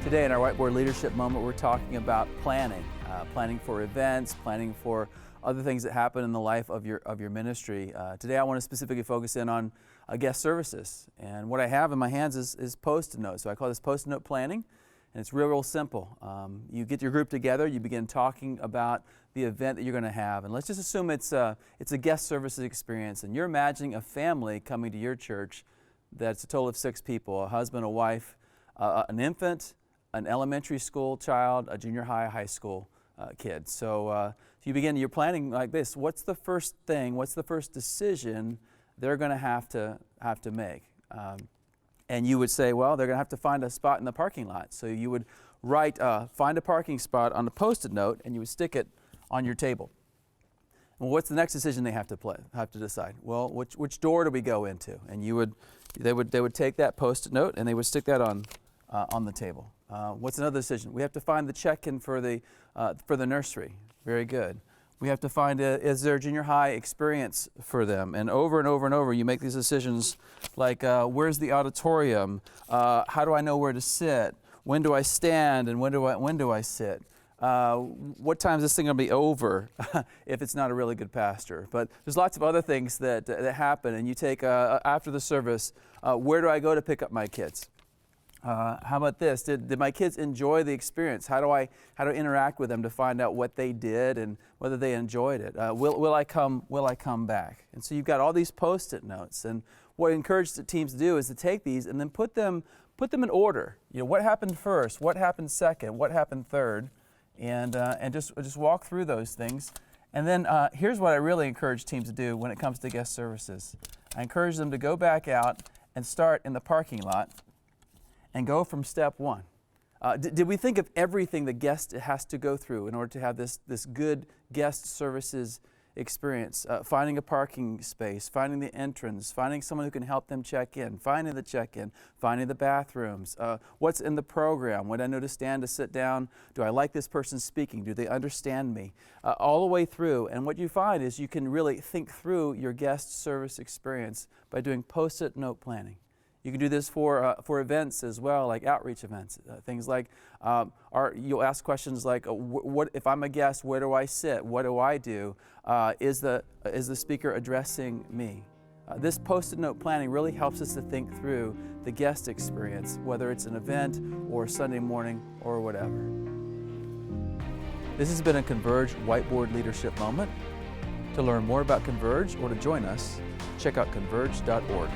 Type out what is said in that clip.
Today in our Whiteboard Leadership Moment, we're talking about planning. Planning for events, planning for other things that happen in the life of your ministry. Today I want to specifically focus in on guest services. And what I have in my hands is Post-it notes. So I call this Post-it note planning. And it's real simple. You get your group together, you begin talking about the event that you're going to have. And let's just assume it's a guest services experience. And you're imagining a family coming to your church that's a total of 6 people, a husband, a wife, an infant, an elementary school child, a junior high school kid. So you begin your planning like this. What's the first thing, what's the first decision they're going to have to make? And you would say, well, they're going to have to find a spot in the parking lot. So you would write, find a parking spot on a Post-it note, and you would stick it on your table. Well, what's the next decision they have to decide? Well, which door do we go into? And they would take that Post-it note and they would stick that on the table. What's another decision? We have to find the check-in for the nursery. Very good. We have to find is there a junior high experience for them? And over and over, you make these decisions like where's the auditorium? How do I know where to sit? When do I stand? And when do I sit? What time is this thing going to be over if it's not a really good pastor? But there's lots of other things that happen. And you take after the service, where do I go to pick up my kids? How about this? Did my kids enjoy the experience? How do I interact with them to find out what they did and whether they enjoyed it? Will I come back? And so you've got all these Post-it notes. And what I encourage the teams to do is to take these and then put them in order. You know, what happened first? What happened second? What happened third? And just walk through those things. And then here's what I really encourage teams to do when it comes to guest services. I encourage them to go back out and start in the parking lot and go from step 1. Did we think of everything the guest has to go through in order to have this good guest services experience? Finding a parking space, finding the entrance, finding someone who can help them check in, finding the check-in, finding the bathrooms, what's in the program, when I know to stand, to sit down, do I like this person speaking, do they understand me, all the way through. And what you find is you can really think through your guest service experience by doing Post-it note planning. You can do this for events as well, like outreach events. Things like, you'll ask questions like, what if I'm a guest, where do I sit? What do I do? Is the speaker addressing me? This Post-it note planning really helps us to think through the guest experience, whether it's an event or Sunday morning or whatever. This has been a Converge Whiteboard Leadership Moment. To learn more about Converge or to join us, check out converge.org.